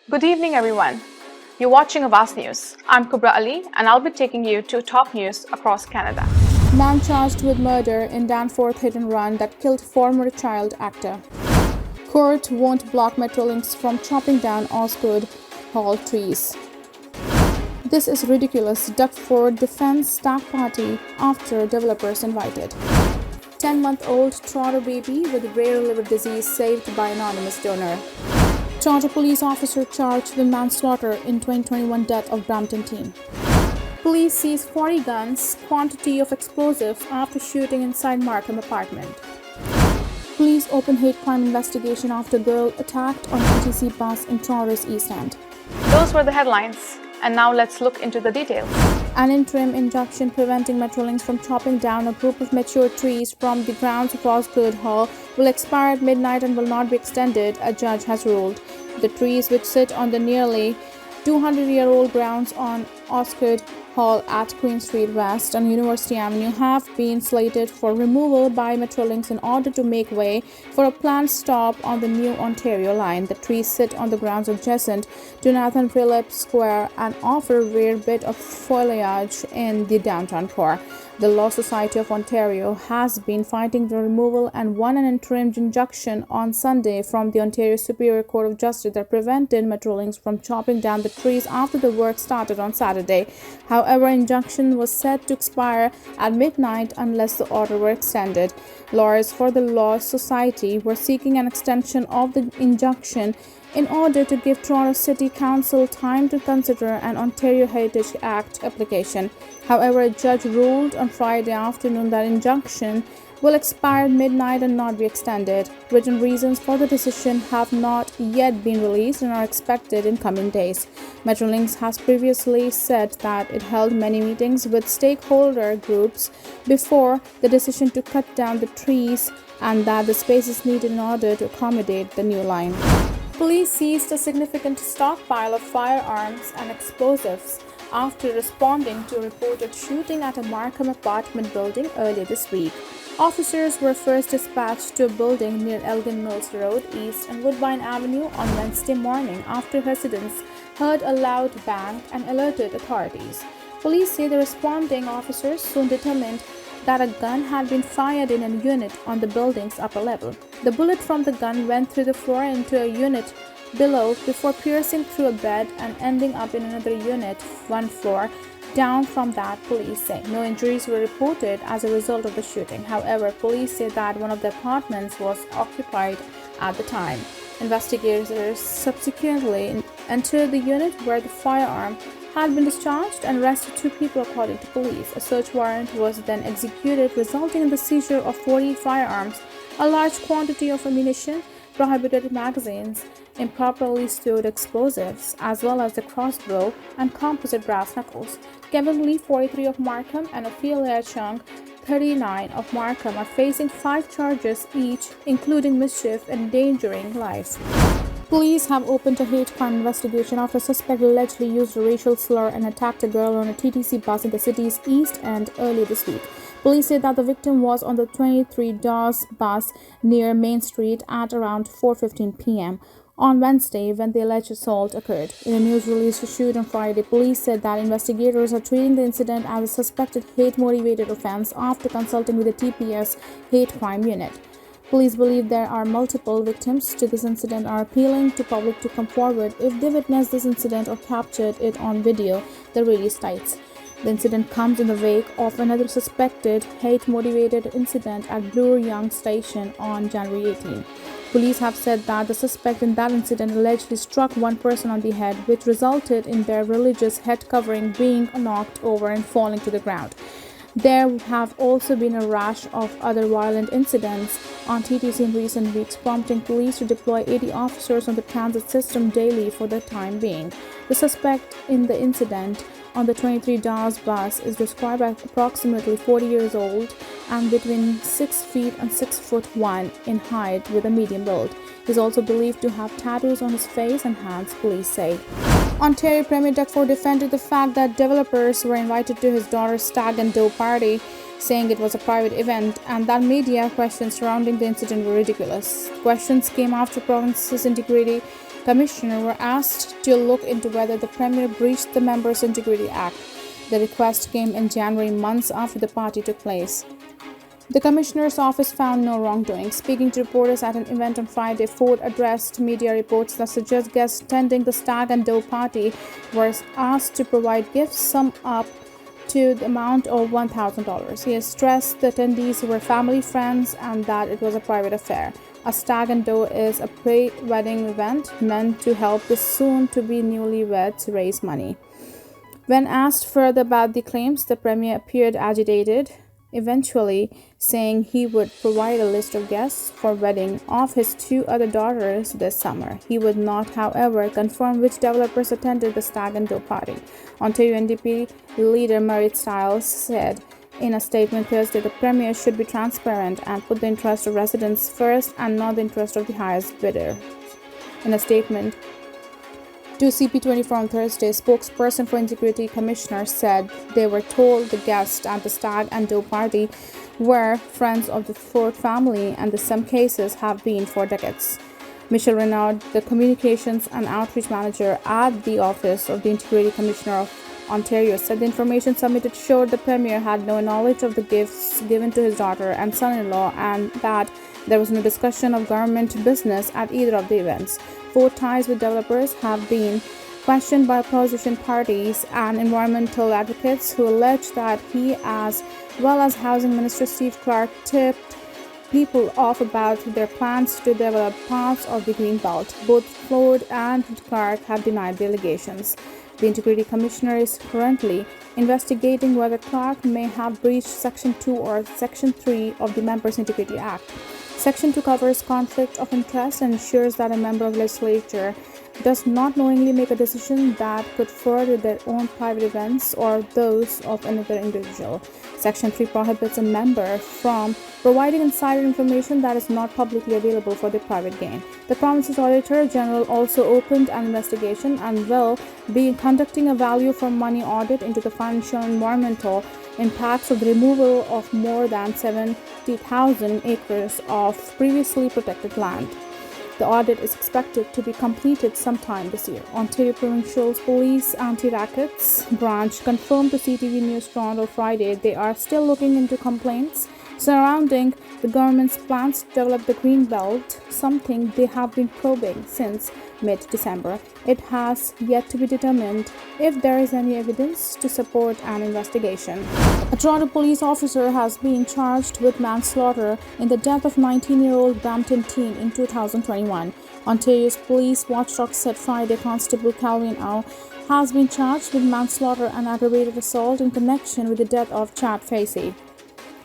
Good evening, everyone. You're watching Awaz News. I'm Kubra Ali, and I'll be taking you to top news across Canada. Man charged with murder in Danforth hit-and-run that killed former child actor. Court won't block Metrolinx from chopping down Osgood Hall trees. This is ridiculous, Duckford defends stack party after developers invited. 10-month-old Toronto baby with rare liver disease saved by anonymous donor. Toronto police officer charged with manslaughter in 2021 death of Brampton teen. Police seize 40 guns, quantity of explosives after shooting inside Markham apartment. Police open hate crime investigation after girl attacked on TTC bus in Toronto's East End. Those were the headlines, and now let's look into the details. An interim injunction preventing Metrolinx from chopping down a group of mature trees from the grounds of Osgood Hall will expire at midnight and will not be extended, a judge has ruled. The trees, which sit on the nearly 200-year-old grounds on Osgood Hall at Queen Street West and University Avenue, have been slated for removal by Metrolinx in order to make way for a planned stop on the new Ontario line. The trees sit on the grounds adjacent to Nathan Phillips Square and offer a rare bit of foliage in the downtown core. The Law Society of Ontario has been fighting the removal and won an interim injunction on Sunday from the Ontario Superior Court of Justice that prevented Metrolinx from chopping down the trees after the work started on Saturday. However, injunction was set to expire at midnight unless the order were extended. Lawyers for the Law Society were seeking an extension of the injunction in order to give Toronto City Council time to consider an Ontario Heritage Act application. However, a judge ruled on Friday afternoon that injunction will expire at midnight and not be extended. Written reasons for the decision have not yet been released and are expected in coming days. Metrolinx has previously said that it held many meetings with stakeholder groups before the decision to cut down the trees and that the space is needed in order to accommodate the new line. Police seized a significant stockpile of firearms and explosives after responding to a reported shooting at a Markham apartment building earlier this week. Officers were first dispatched to a building near Elgin Mills Road East and Woodbine Avenue on Wednesday morning after residents heard a loud bang and alerted authorities. Police say the responding officers soon determined that a gun had been fired in a unit on the building's upper level. The bullet from the gun went through the floor into a unit below before piercing through a bed and ending up in another unit one floor down from that, police say. No injuries were reported as a result of the shooting. However, police say that one of the apartments was occupied at the time. Investigators subsequently entered the unit where the firearm had been discharged and arrested 2 people, according to police. A search warrant was then executed, resulting in the seizure of 40 firearms, a large quantity of ammunition, prohibited magazines, improperly stored explosives, as well as the crossbow and composite brass knuckles. Kevin Lee, 43 of Markham, and Ophelia Chung, 39 of Markham, are facing 5 charges each, including mischief and endangering life. Police have opened a hate crime investigation after a suspect allegedly used a racial slur and attacked a girl on a TTC bus in the city's East End earlier this week. Police say that the victim was on the 23 Dawes bus near Main Street at around 4:15 p.m. on Wednesday when the alleged assault occurred. In a news release issued on Friday, police said that investigators are treating the incident as a suspected hate-motivated offense after consulting with the TPS hate crime unit. Police believe there are multiple victims to this incident and are appealing to public to come forward if they witnessed this incident or captured it on video, the release states. The incident comes in the wake of another suspected hate-motivated incident at Bloor Young Station on January 18. Police have said that the suspect in that incident allegedly struck one person on the head, which resulted in their religious head covering being knocked over and falling to the ground. There have also been a rash of other violent incidents on TTC in recent weeks, prompting police to deploy 80 officers on the transit system daily for the time being. The suspect in the incident on the 23 Dawes bus is described as approximately 40 years old and between 6 feet and 6 foot 1 in height with a medium build. He is also believed to have tattoos on his face and hands, police say. Ontario Premier Duckford defended the fact that developers were invited to his daughter's stag and do party, saying it was a private event and that media questions surrounding the incident were ridiculous. Questions came after province's integrity Commissioner were asked to look into whether the Premier breached the Members' Integrity Act. The request came in January, months after the party took place. The Commissioner's office found no wrongdoing. Speaking to reporters at an event on Friday, Ford addressed media reports that suggest guests attending the Stag and Doe party were asked to provide gifts, sum up to the amount of $1,000. He has stressed the attendees were family friends and that it was a private affair. A Stag and Doe is a pre-wedding event meant to help the soon-to-be newlyweds raise money. When asked further about the claims, the Premier appeared agitated, eventually saying he would provide a list of guests for wedding of his two other daughters this summer. He would not, however, confirm which developers attended the Stag and Doe party. Ontario NDP leader Murray Stiles said in a statement Thursday the Premier should be transparent and put the interest of residents first and not the interest of the highest bidder. In a statement to CP24 on Thursday, spokesperson for Integrity Commissioner said they were told the guests at the Stag and Doe party were friends of the Ford family and in some cases have been for decades. Michelle Renaud, the Communications and Outreach Manager at the Office of the Integrity Commissioner of Ontario, said the information submitted showed the Premier had no knowledge of the gifts given to his daughter and son-in-law and that there was no discussion of government business at either of the events. Ford ties with developers have been questioned by opposition parties and environmental advocates who allege that he, as well as Housing Minister Steve Clark, tipped people off about their plans to develop parts of the Green Belt. Both Ford and Clark have denied the allegations. The Integrity Commissioner is currently investigating whether Clark may have breached Section 2 or Section 3 of the Members' Integrity Act. Section 2 covers conflict of interest and ensures that a member of legislature does not knowingly make a decision that could further their own private events or those of another individual. Section 3 prohibits a member from providing insider information that is not publicly available for their private gain. The province's Auditor General also opened an investigation and will be conducting a value for money audit into the financial and environmental impacts of the removal of more than 70,000 acres of previously protected land. The audit is expected to be completed sometime this year. Ontario Provincial Police Anti-Rackets Branch confirmed to CTV News Toronto Friday they are still looking into complaints surrounding the government's plans to develop the Green Belt, something they have been probing since mid-December. It has yet to be determined if there is any evidence to support an investigation. A Toronto police officer has been charged with manslaughter in the death of 19-year-old Brampton teen in 2021. Ontario's police watchdog said Friday Constable Calvin Au has been charged with manslaughter and aggravated assault in connection with the death of Chad Facey.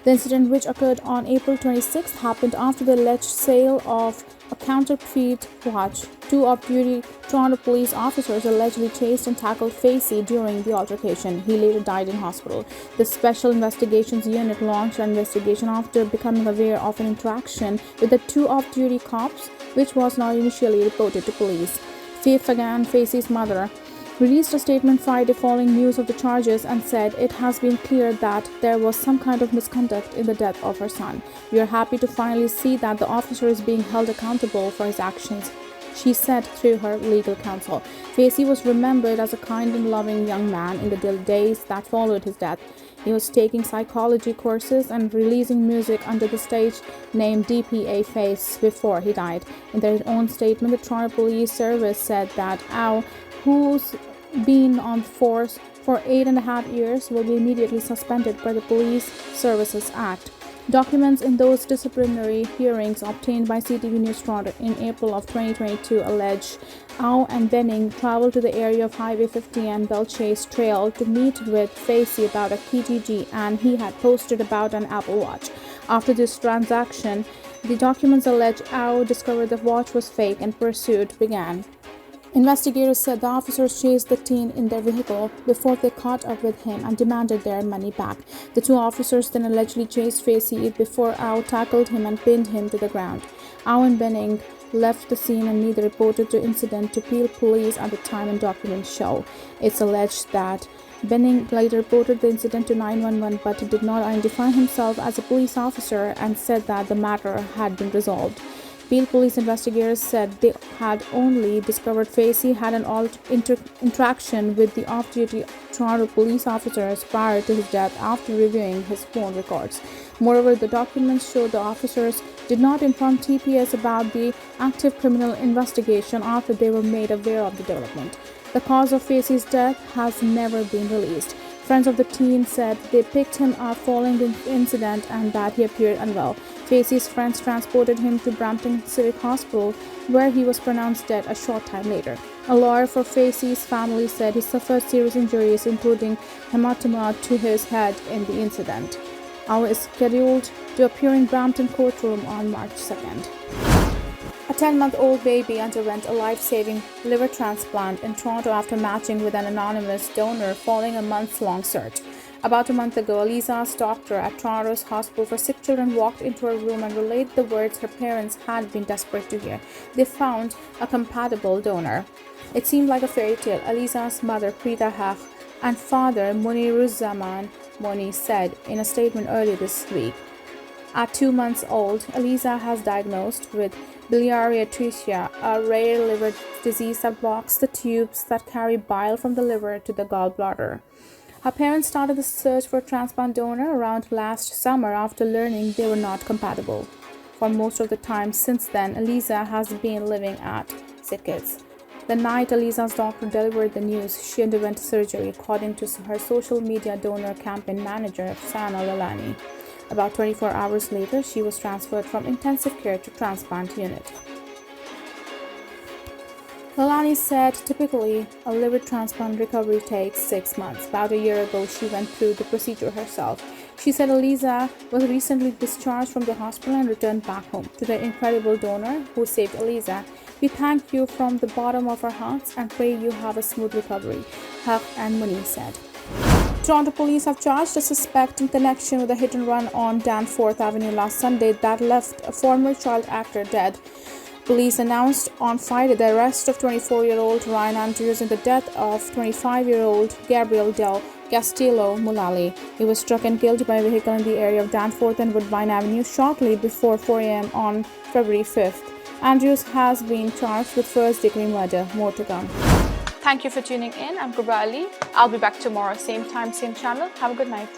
The incident, which occurred on April 26th, happened after the alleged sale of a counterfeit watch. Two off-duty Toronto police officers allegedly chased and tackled Facey during the altercation. He later died in hospital. The Special Investigations Unit launched an investigation after becoming aware of an interaction with the two off-duty cops, which was not initially reported to police. Faith Fagan, Facey's mother, released a statement Friday following news of the charges and said it has been clear that there was some kind of misconduct in the death of her son. We are happy to finally see that the officer is being held accountable for his actions, she said through her legal counsel. Facey was remembered as a kind and loving young man in the days that followed his death. He was taking psychology courses and releasing music under the stage name DPA Face before he died. In their own statement, the Toronto Police Service said that Au, who's been on force for 8.5 years, will be immediately suspended by the Police Services Act. Documents in those disciplinary hearings obtained by CTV News Toronto in April of 2022 allege Au and Benning traveled to the area of Highway 50 and Belchase Trail to meet with Facey about a KTG, and he had posted about an Apple Watch. After this transaction, the documents allege Au discovered the watch was fake and pursuit began. Investigators said the officers chased the teen in their vehicle before they caught up with him and demanded their money back. The two officers then allegedly chased Facey before Au tackled him and pinned him to the ground. Au and Benning left the scene and neither reported the incident to Peel Police at the time, and documents show. It's alleged that Benning later reported the incident to 911 but did not identify himself as a police officer and said that the matter had been resolved. Beale police investigators said they had only discovered Facey had an interaction with the off-duty Toronto police officers prior to his death after reviewing his phone records. Moreover, the documents show the officers did not inform TPS about the active criminal investigation after they were made aware of the development. The cause of Facey's death has never been released. Friends of the teen said they picked him up following the incident and that he appeared unwell. Facey's friends transported him to Brampton Civic Hospital, where he was pronounced dead a short time later. A lawyer for Facey's family said he suffered serious injuries, including hematoma to his head in the incident. Awaz is scheduled to appear in Brampton courtroom on March 2nd. A 10-month-old baby underwent a life-saving liver transplant in Toronto after matching with an anonymous donor following a months-long search. About a month ago, Eliza's doctor at Toronto's Hospital for Sick Children walked into her room and relayed the words her parents had been desperate to hear. They found a compatible donor. It seemed like a fairy tale, Eliza's mother, Preeta Haq, and father, Muniruzzaman Moni, said in a statement earlier this week. At 2 months old, Eliza has diagnosed with biliary atresia, a rare liver disease that blocks the tubes that carry bile from the liver to the gallbladder. Her parents started the search for a transplant donor around last summer after learning they were not compatible. For most of the time since then, Eliza has been living at Sick Kids. The night Eliza's doctor delivered the news, she underwent surgery, according to her social media donor campaign manager, Sana Lalani. About 24 hours later, she was transferred from intensive care to transplant unit. Lalani said typically a liver transplant recovery takes 6 months. About a year ago, she went through the procedure herself. She said Eliza was recently discharged from the hospital and returned back home. To the incredible donor who saved Eliza, we thank you from the bottom of our hearts and pray you have a smooth recovery, Haq and Muni said. Toronto police have charged a suspect in connection with a hit-and-run on Danforth Avenue last Sunday that left a former child actor dead. Police announced on Friday the arrest of 24-year-old Ryan Andrews and the death of 25-year-old Gabriel Del Castillo Mulally. He was struck and killed by a vehicle in the area of Danforth and Woodbine Avenue shortly before 4 a.m. on February 5th. Andrews has been charged with first-degree murder. More to come. Thank you for tuning in. I'm Kubra Ali. I'll be back tomorrow, same time, same channel. Have a good night.